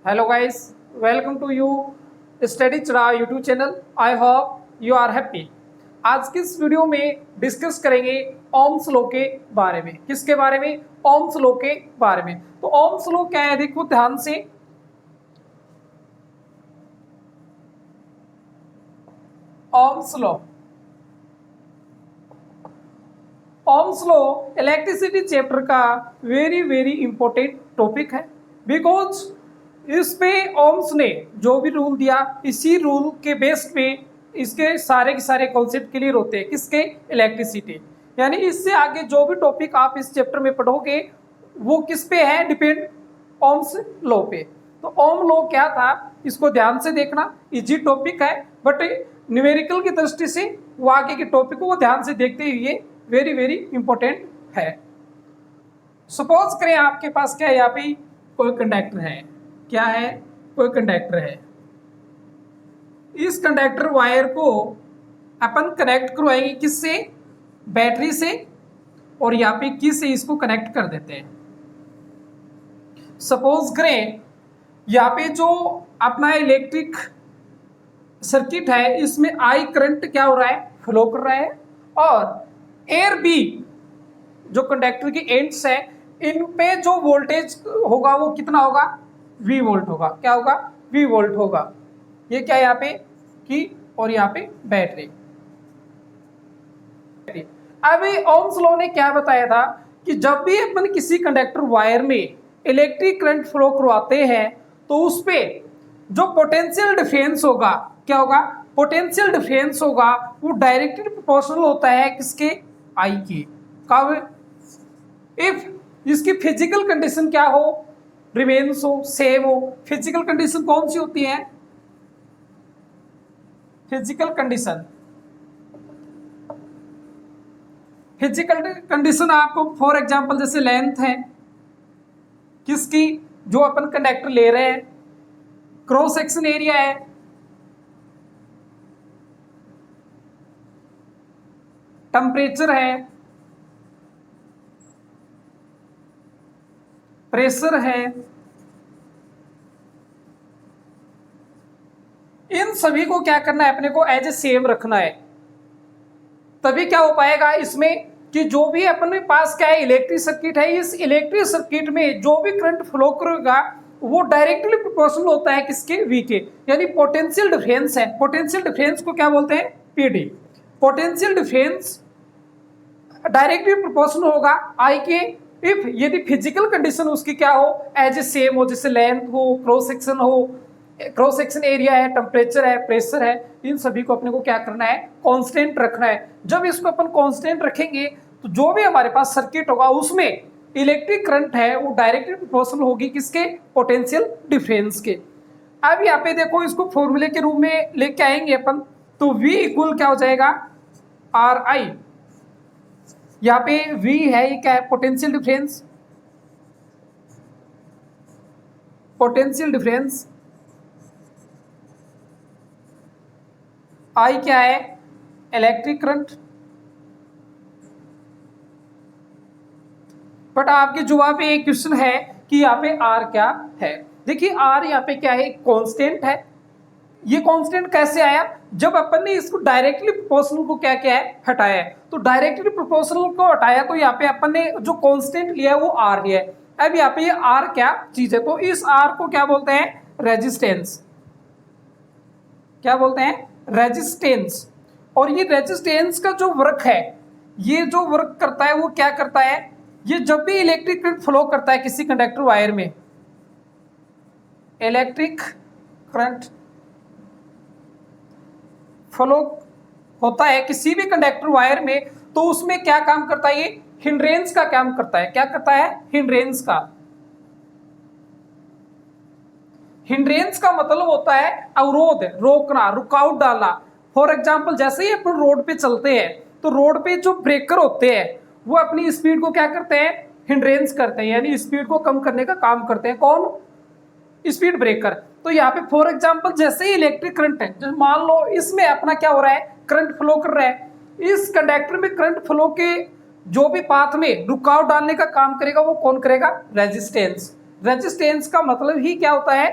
Hello guys, welcome to you Study चरा YouTube चैनल। I hope you are happy. आज की इस वीडियो में डिस्कस करेंगे ओम्स लॉ के बारे में। किसके बारे में? ओम्स लॉ के बारे में। तो ओम्स लॉ क्या है, देखो ध्यान से। Ohm's law, Ohm's law electricity chapter का वेरी इंपॉर्टेंट टॉपिक है, बिकॉज इस पे ओम्स ने जो भी रूल दिया, इसी रूल के बेस पे इसके सारे के सारे कॉन्सेप्ट क्लियर होते हैं। किसके? इलेक्ट्रिसिटी। यानी इससे आगे जो भी टॉपिक आप इस चैप्टर में पढ़ोगे वो किस पे है? डिपेंड ओम्स लॉ पे। तो ओम लॉ क्या था, इसको ध्यान से देखना। इजी टॉपिक है, बट न्यूमेरिकल की दृष्टि से वो आगे के टॉपिक को ध्यान से देखते हुए वेरी इंपॉर्टेंट है। सपोज करें आपके पास क्या है, यहाँ पे कोई कंडक्टर है। क्या है? कोई कंडक्टर है। इस कंडक्टर वायर को अपन कनेक्ट करवाएंगे किससे? बैटरी से। और यहाँ पे किस से इसको कनेक्ट कर देते हैं। सपोज करें यहाँ पे जो अपना इलेक्ट्रिक सर्किट है, इसमें आई करंट क्या हो रहा है? फ्लो कर रहा है। और एयर बी जो कंडक्टर की एंड्स है, इन पे जो वोल्टेज होगा वो कितना होगा? V वोल्ट होगा। क्या होगा? V वोल्ट होगा। ये क्या है यहाँ पे? की और यहाँ पे बैटरी। अभी ओम्स लॉ ने क्या बताया था कि जब भी अपन किसी कंडक्टर वायर में इलेक्ट्रिक करंट फ्लो करवाते हैं तो उस पे जो पोटेंशियल डिफरेंस होगा, क्या होगा? पोटेंशियल डिफरेंस होगा वो डायरेक्टली प्रोपोर्शनल होता है किसके? आई के। कब? इफ इसकी फिजिकल कंडीशन क्या हो? रिमेन्स हो, सेम हो। फिजिकल कंडीशन कौन सी होती है? फिजिकल कंडीशन, फिजिकल कंडीशन आपको फॉर एग्जांपल जैसे लेंथ है किसकी, जो अपन कंडक्टर ले रहे हैं, क्रॉस सेक्शन एरिया है, टेम्परेचर है, प्रेशर है। इन सभी को क्या करना है? अपने को एज ए सेम रखना है। तभी क्या हो पाएगा इसमें कि जो भी अपने पास क्या है? इलेक्ट्रिक सर्किट है। इस इलेक्ट्रिक सर्किट में जो भी करंट फ्लो करेगा वो डायरेक्टली प्रोपोर्शनल होता है किसके? वी के। यानी पोटेंशियल डिफरेंस है। पोटेंशियल डिफरेंस को क्या बोलते हैं? PD. Potential difference directly proportional होगा आई के। इफ यदि फिजिकल कंडीशन उसकी क्या हो? एज ए सेम हो, जैसे लेंथ हो, क्रॉस सेक्शन हो, क्रॉस सेक्शन एरिया है, टेम्परेचर है, प्रेशर है। इन सभी को अपने को क्या करना है? कांस्टेंट रखना है। जब इसको अपन कांस्टेंट रखेंगे तो जो भी हमारे पास सर्किट होगा उसमें इलेक्ट्रिक करंट है वो डायरेक्टली प्रोपोर्शनल होगी किसके? पोटेंशियल डिफरेंस के। अब यहाँ पे देखो, इसको फॉर्मूले के रूप में लेके आएंगे अपन, तो V इक्वल क्या हो जाएगा? आर आई। यहाँ पे V है, ये क्या है? Potential difference. Potential difference. I क्या है? Electric current. बट आपके जवाब पे एक क्वेश्चन है कि यहाँ पे R क्या है। देखिए R यहाँ पे क्या है? कांस्टेंट है। ये कांस्टेंट कैसे आया? जब अपन ने इसको डायरेक्टली प्रोपोर्शनल को क्या किया है? हटाया है। तो डायरेक्टली प्रोपोर्शनल को हटाया तो यहाँ पे अपन ने जो कांस्टेंट लिया है वो R लिया है। अब यहाँ पे ये R क्या चीज है? तो इस R को क्या बोलते हैं? रेजिस्टेंस। क्या बोलते हैं? रेजिस्टेंस। और ये रेजिस्टेंस का जो वर्क है, ये जो वर्क करता है वो क्या करता है? ये जब भी इलेक्ट्रिक करंट फ्लो करता है किसी कंडक्टर वायर में, इलेक्ट्रिक करंट फ्लो होता है किसी भी कंडक्टर वायर में, तो उसमें क्या काम करता है? ये हिंड्रेंस का काम करता है। क्या करता है? हिंड्रेंस का। हिंड्रेंस का मतलब होता है अवरोध, रोकना, रुकावट डालना। फॉर एग्जाम्पल जैसे ही अपन रोड पे चलते हैं तो रोड पे जो ब्रेकर होते हैं वो अपनी स्पीड को क्या करते हैं? हिंड्रेंस करते हैं, यानी स्पीड को कम करने का काम करते हैं। कौन? Speed breaker. तो यहाँ पे फॉर एग्जाम्पल जैसे ही इलेक्ट्रिक करंट है, मान लो इसमें अपना क्या हो रहा है? करंट फ्लो कर रहा है। इस कंडक्टर में करंट फ्लो के जो भी पाथ में रुकावट डालने का काम करेगा वो कौन करेगा? रेजिस्टेंस। रेजिस्टेंस का मतलब ही क्या होता है?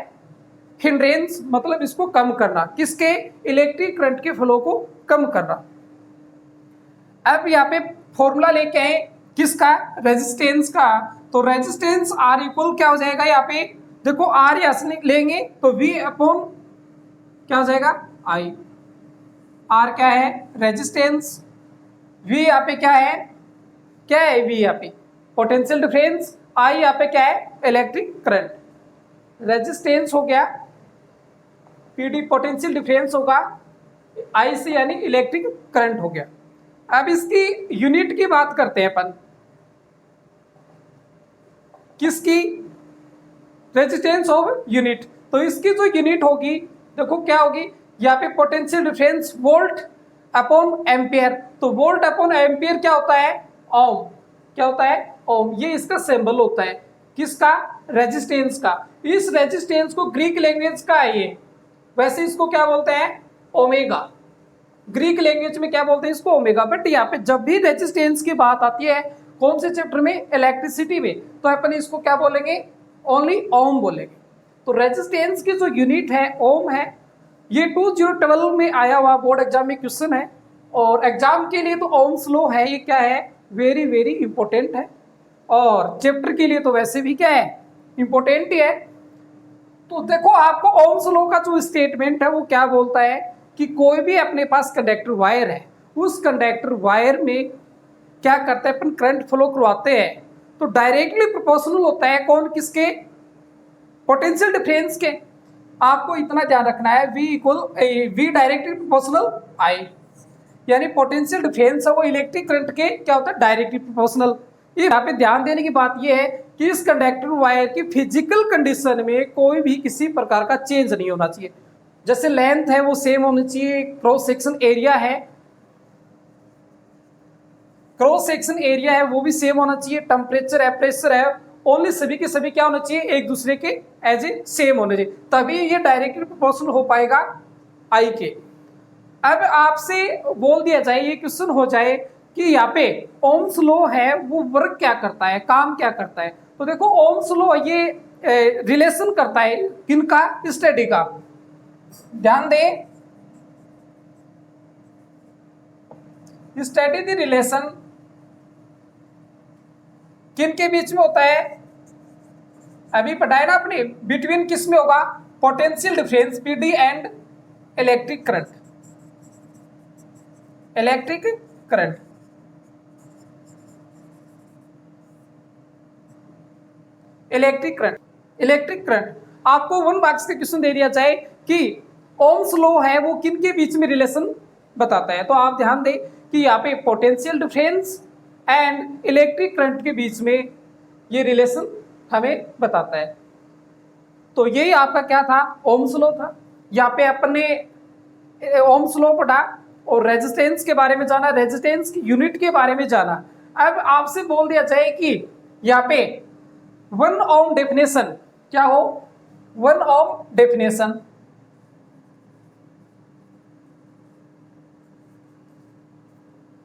हिंड्रेंस मतलब इसको कम करना, किसके, इलेक्ट्रिक करंट के फ्लो को कम करना। अब यहाँ पे फॉर्मूला लेके आए किसका, रेजिस्टेंस का। तो रेजिस्टेंस आर इक्वल क्या हो जाएगा, यहाँ पे देखो आर यहाँ से लेंगे तो वी अपॉन क्या हो जाएगा, आई। आर क्या है, रेजिस्टेंस, वी यहाँ पे क्या है वी यहाँ पे पोटेंशियल डिफरेंस, आई यहाँ पे क्या है, इलेक्ट्रिक करंट। रेजिस्टेंस हो गया, पीडी पोटेंशियल डिफरेंस होगा, आई से यानी इलेक्ट्रिक करंट हो गया। अब इसकी यूनिट की बात करते हैं अपन, किसकी, रेजिस्टेंस ऑफ यूनिट। तो इसकी जो यूनिट होगी देखो क्या होगी, यहाँ पे potential difference volt upon ampere. तो वोल्ट अपॉन एम्पियर क्या होता है, ओम। क्या होता है, ओम। ये इसका सिंबल होता है किसका, रेजिस्टेंस का। इस रेजिस्टेंस को ग्रीक लैंग्वेज का है ये, वैसे इसको क्या बोलते हैं, ओमेगा। ग्रीक लैंग्वेज में क्या बोलते हैं इसको, ओमेगा। बट यहाँ पे जब भी रेजिस्टेंस की बात आती है, कौन से चैप्टर में, इलेक्ट्रिसिटी में, तो अपन इसको क्या बोलेंगे, ओनली ओम बोलेंगे। तो रेजिस्टेंस की जो यूनिट है ओम है। ये 2012 में आया हुआ बोर्ड एग्जाम में क्वेश्चन है, और एग्जाम के लिए तो ओम्स लॉ है, ये क्या है, वेरी वेरी इंपॉर्टेंट है, और चैप्टर के लिए तो वैसे भी क्या है, इंपॉर्टेंट ही है। तो देखो आपको ओम्स लॉ का जो स्टेटमेंट है वो क्या बोलता है कि कोई भी अपने पास कंडक्टर वायर है, उस कंडक्टर वायर में क्या करते हैं अपन, करंट फ्लो करवाते हैं, तो डायरेक्टली प्रोपोर्शनल होता है कौन, किसके, पोटेंशियल डिफरेंस के। आपको इतना ध्यान रखना है, V equal V directly proportional I, यानी पोटेंशियल डिफरेंस है वो इलेक्ट्रिक करंट के क्या होता है, डायरेक्टली प्रोपोर्शनल। यहाँ पे ध्यान देने की बात यह है कि इस कंडक्टर वायर की फिजिकल कंडीशन में कोई भी किसी प्रकार का चेंज नहीं होना चाहिए। जैसे लेंथ है वो सेम होनी चाहिए, क्रॉस सेक्शन एरिया है, क्रॉस सेक्शन एरिया है वो भी सेम होना चाहिए, टेम्परेचर है, प्रेशर है, ओनली सभी के सभी क्या होना चाहिए, एक दूसरे के एज ए सेम होने चाहिए, तभी ये डायरेक्टली प्रोपोर्शनल हो पाएगा आई के। अब आपसे बोल दिया जाए, ये क्वेश्चन हो जाए कि यहाँ पे ओम्स लॉ है वो वर्क क्या करता है, काम क्या करता है। तो देखो ओम्स लॉ ये रिलेशन करता है किनका, स्टडी का। ध्यान दें, स्टडी द रिलेशन किन के बीच में होता है, अभी पढ़ा है ना आपने, बिटवीन किस में होगा, potential difference PD and electric current. Electric current, electric current, electric current. आपको 1 मार्क्स का क्वेश्चन दे दिया जाए कि ओम्स लॉ है वो किन के बीच में रिलेशन बताता है, तो आप ध्यान दें कि यहाँ पे potential difference and electric current के बीच में ये रिलेशन हमें बताता है। तो यही आपका क्या था, ओम्स लॉ था। यहाँ पे अपने ओम्स लॉ पढ़ा और रेजिस्टेंस के बारे में जाना, रेजिस्टेंस की यूनिट के बारे में जाना। अब आपसे बोल दिया जाए कि यहाँ पे 1 ओम डेफिनेशन क्या हो, 1 ओम डेफिनेशन।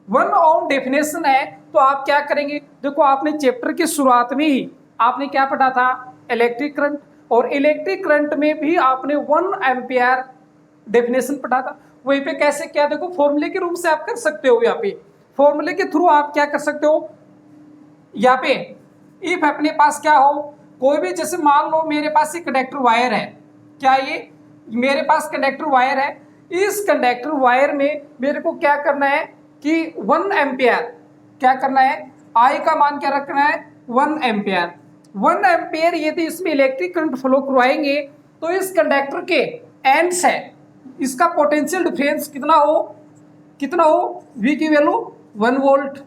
वन ओम डेफिनेशन है, तो आप क्या करेंगे, देखो आपने चैप्टर की शुरुआत में ही आपने क्या पढ़ा था, इलेक्ट्रिक करंट, और इलेक्ट्रिक करंट में भी आपने 1 एम्पियर डेफिनेशन पढ़ा था। वहीं पे कैसे क्या, देखो फॉर्मूले के रूप से आप कर सकते हो, यहाँ पे फॉर्मूले के थ्रू आप क्या कर सकते हो, यहाँ पे इफ अपने पास क्या हो, कोई भी, जैसे मान लो मेरे पास एक कंडक्टर वायर है, क्या ये मेरे पास कंडक्टर वायर है, इस कंडक्टर वायर में मेरे को क्या करना है कि 1 एम्पियर क्या करना है, आई का मान क्या रखना है, 1 एम्पियर। 1 एम्पियर यदि इसमें इलेक्ट्रिक करंट फ्लो करवाएंगे तो इस कंडक्टर के एंड्स है, इसका पोटेंशियल डिफरेंस कितना हो, V की वैल्यू 1 वोल्ट।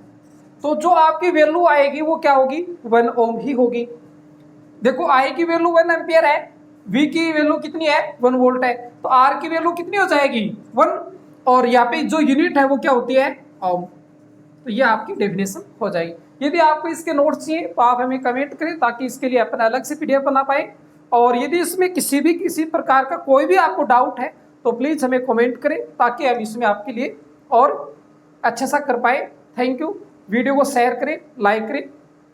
तो जो आपकी वैल्यू आएगी वो क्या होगी, 1 ओम ही होगी। देखो I की वैल्यू 1 एम्पियर है, V की वैल्यू कितनी है, 1 वोल्ट है, तो R की वैल्यू कितनी हो जाएगी, 1, और यहाँ पे जो यूनिट है वो क्या होती है, ओम। तो ये आपकी डेफिनेशन हो जाएगी। यदि आपको इसके नोट्स चाहिए तो आप हमें कमेंट करें, ताकि इसके लिए अपन अलग से PDF बना पाए। और यदि इसमें किसी प्रकार का कोई भी आपको डाउट है तो प्लीज़ हमें कमेंट करें, ताकि हम इसमें आपके लिए और अच्छा सा कर पाए। Thank you. वीडियो को शेयर करें, लाइक करें।